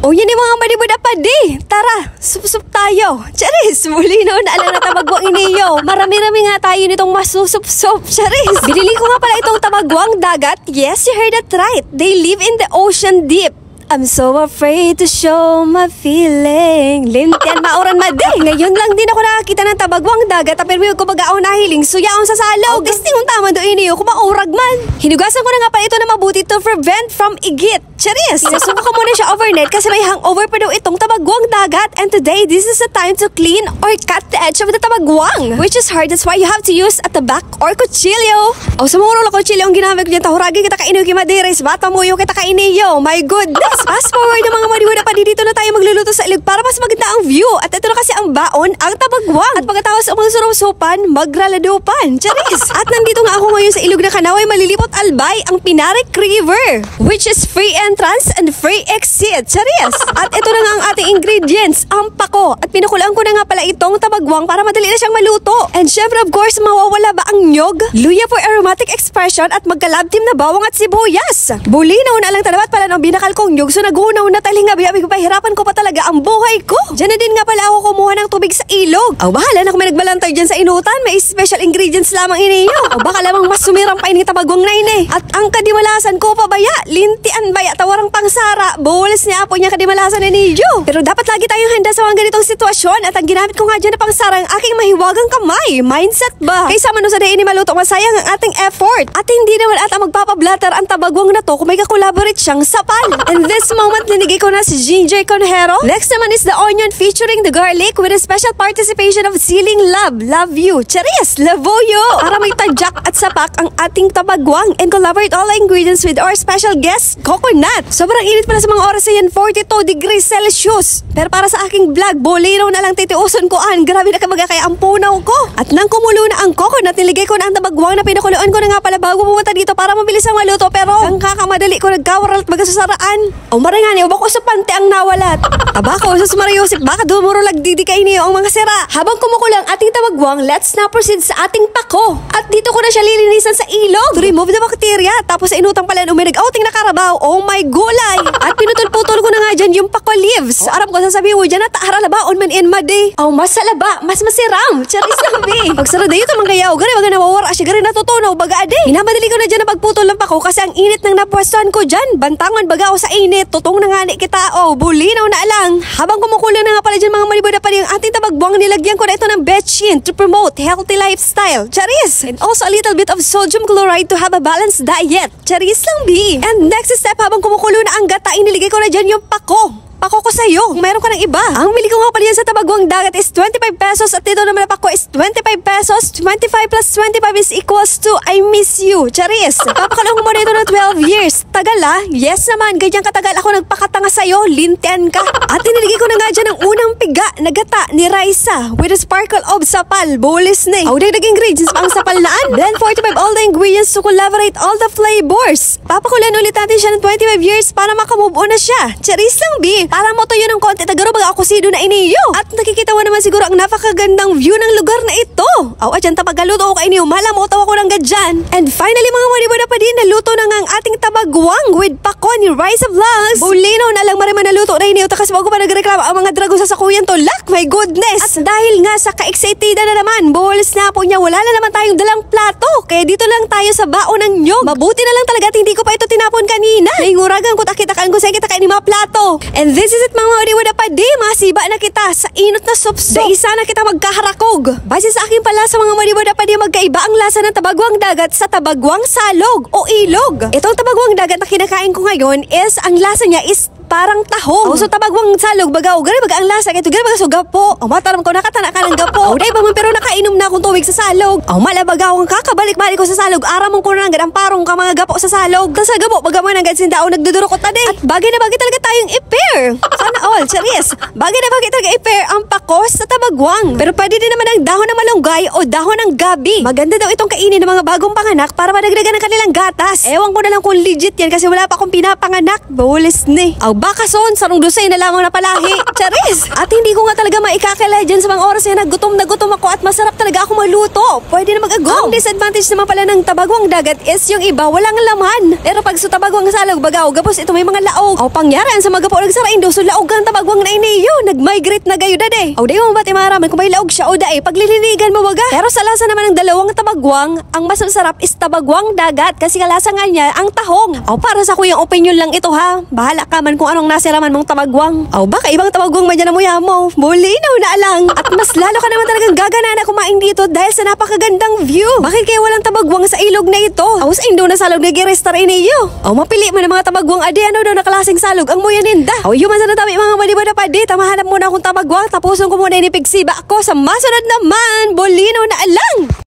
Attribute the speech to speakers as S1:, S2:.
S1: O yan yung mga manibod na padi. Tara, sup-sup tayo. Charis, muli na alam na tabagwang iniyo. Marami-rami nga tayo nitong masusup-sup. Charis, binili ko nga pala itong tabagwang dagat. Yes, you heard that right. They live in the ocean deep. I'm so afraid to show my feeling. Lintian mauran madi. Ngayon lang din ako nakakita ng tabagwang dagat. Pero may kumagaon na hiling. Suyaon sa salaw. Distingon tama do iniyo kung maurag man. Hinugasan ko na nga pala ito na mabuti to prevent from igit. Charis! Inasuko ko muna siya overnight kasi may hangover pa daw itong tabagwang dagat. And today, this is the time to clean or cut the edge of the tabagwang. Which is hard. That's why you have to use at the back or kutsilyo. O sumuro lang kutsilyo ang ginamit ko dyan. Tahuragi kita kainiyo kimadiris. Bata mo yung kita kainiyo. My goodness! Fast forward ng mga mariwada pa dito na tayo magluluto sa ilog para mas maganda ang view. At ito na kasi ang baon, ang tabagwang. At pagkatapos ang surusupan, magraladupan. Charis! At nandito nga ako ngayon sa ilog na Kanaway Malilipot Albay, ang Pinarik River. Which is free entrance and free exit. Charis! At ito na nga ang ating ingredients, ang pako. At pinukulaan ko na nga pala itong tabagwang para madali na siyang maluto. And syempre of course, mawawala ba ang nyog? Luya for aromatic expression at magkalabtim na bawang at sibuyas. Bulinaw na lang tanabat pala ng binakal kong nyog. So nagunaw na talinga, biyabi ko pa, hirapan ko pa talaga ang buhay ko. Diyan na din nga pala ako kumuha ng tubig sa ilog. Aw, bahala na kung may nagbalantay dyan sa inutan. May special ingredients lamang iniyo. O baka lamang mas sumirang pa ini tabagwang na ini. At ang kadimalasan ko pa baya, lintian baya, tawarang pangsara. Bulis niya po niya kadimalasan iniyo. Pero dapat lagi tayong handa sa mga ganitong sitwasyon. At ang ginamit ko nga dyan na pangsara ang aking mahiwagang kamay. Mindset ba? Kaysa man sa ini maluto, masayang ang ating effort. At hindi naman ata magpapablatter ang tabagwang na to kung may kakolaborate siyang sapal. And this moment, linigay ko na si Ginger Conjero. Next naman is the onion featuring the garlic with a special participation of Ceiling Love. Love you. Charis! Lavoyo! Para may tadyak at sapak ang ating tabagwang and collaborate all the ingredients with our special guest, coconut. Sobrang init pala sa mga oras na yan, 42 degrees Celsius. Pero para sa aking vlog, bolero na lang titiuson ko an. Grabe na kamaga kaya ang punaw ko. At nang kumulo na ang coconut, niligay ko na ang tabagwang na pinakuluan ko na nga pala bago pumunta dito para mabilis ang maluto. Pero ang kakamadali ko nagkawaral at magasasaraan. O maringani, o bako sa pante ang nawalat. Abako, sa sumarayosip, baka dumuro lagdidikay niyo ang mga sira. Habang kumukulo ang ating tabagwang, let's now proceed sa ating pako. At dito ko na siya lilinisan sa ilog to remove the bacteria. Tapos sa inutang pala may nag-outing na karabaw. Oh my gulay! At pinutol-putol ko na nga dyan yung pako leaves. Aram ko sasabihin mo dyan na taharalabaon man in madi. Oh, mas salaba, mas masiram. Charis labi. Pagsara dayo ito mga gayaw, gari baga nawawara siya, gari natutunaw baga ade. Hinamadali ko na dyan na pagputol ng pako kasi ang init ng napwestuhan ko dyan. Bantangan baga ako sa init. Tutong na nga ni kita. Oh, bulinaw na lang. Habang kumukulo na nga pala dyan mga malibada pa rin ang ating tabagwang, nilagyan ko na ito ng betchin to promote healthy lifestyle. Charis! And also a little bit of sodium chloride to have a balanced diet. Charis lang, B. And next step, habang kumukulo na ang gata, iniligay ko na dyan yung pako. Pako ko sa'yo kung meron ka ng iba. Ang bili ko nga pala yan sa tabagwang dagat is 25 pesos at dito naman na pako is 25 pesos. 25 plus 25 is equals to I miss you. Charis! Papakalong mo na ito ng 12 years. Tagal ah? Yes naman, ganyan katagal ako nagpakatanga sa'yo. Lintian ka. At iniligay ko na nga dyan ang unang piga na gata ni Raisa with a sparkle of sapal. Bulis na eh. Ang dagdag ingredients pa ang sapal naan. Then 45 all the ingredients to collaborate all the flavors. Papakulan ulit natin siya ng 25 years para makamove on na siya. Charis lang, B. Para mo tayo ng konti, tagaro baga ako sido na iniyo. At nakikita mo naman siguro ang napakagandang view ng lugar na ito. Aw, adyan tapagaluto ako kay iniyo, malamotaw ako ng gadyan. And finally mga mariwada pa din, naluto na nga ang ating tabagwang with pako ni Rise of Vlogs. Bulinaw na lang mariman naluto na iniyo, takas bago pa nagreklamo ang mga drago sa sakuyan to. Lak, my goodness. At dahil nga sa ka-excited na naman, bulis na po niya, wala na naman tayong dalang plato. Kaya dito lang tayo sa baon ng nyog. Mabuti na lang talaga at hindi ko pa ito tinapon kanina. Nainguragan ko takitakaan ko sa kita kain ni mga plato. And this is it mga mariwada pa di, masiba na kita sa inot na supso. Sa isa na kita magkaharakog. Base sa akin pala sa mga mariwada pa di, magkaiba ang lasa ng tabagwang dagat sa tabagwang salog o ilog. Itong tabagwang dagat na kinakain ko ngayon is, ang lasa niya is parang tahong. So tabagwang salog bagaw, gari baga ang lasa kay gari baga so gapo. O mataram ko nakatana ka ng gapo. O day ba man pero nakainom na akong tubig sa salog. O malabaga akong kakabalik-balik ko sa salog. Aramon ko na ang parong ka mga gapo sa salog. Tas sa gapo baga mo nang gadsindao nagdudurok ko tade. At bagay na bagay talaga tayong i-pair. Sana all, charis. Bagay na bagay talaga i-pair ang pako Tapos sa tabagwang. Pero pwede din naman ang dahon ng malunggay o dahon ng gabi. Maganda daw itong kainin ng mga bagong panganak para madagdagan ng kanilang gatas. Ewan ko na lang kung legit yan kasi wala pa akong pinapanganak. Bulis ni. Aw baka son, sarong dusay na lamang na palahi. Charis! At hindi ko nga talaga maikakala dyan sa mga oras na gutom ako at masarap talaga ako maluto. Pwede na mag-agaw. Ang disadvantage naman pala ng tabagwang dagat is yung iba walang laman. Pero pag sa tabagwang salog bagaw, gapos ito may mga laog. Aw pangyarian sa magapo nagsarain daw so laog ang tabagwang na iniyo. Nag-migrate na gayo dade. Aw dayo mo ba timaraman kung may laog siya o dae paglilinigan mo baga. Pero sa lasa naman ng dalawang tabagwang, ang mas masarap is tabagwang dagat kasi kalasa nga niya ang tahong. Aw para sa kuyang opinion lang ito ha. Bahala ka man kung anong nasiraman mong tabagwang. Aw baka ibang tabagwang man dyan na muya mo. Bulinaw na lang. At mas lalo ka naman talagang gagana na kumain dito dahil sa napakagandang view. Bakit kaya walang tabagwang sa ilog na ito? Aw sa indo na salog na girestar iniyo. Aw mapili mo ng mga tabagwang adi ano daw na klaseng salog ang muya ninda. Aw yuman sa natami mga malibad na padi. Tamahanap muna akong tabagwang. Tapusin ko muna inipigsiba ako sa masunod naman. Bulinaw na lang.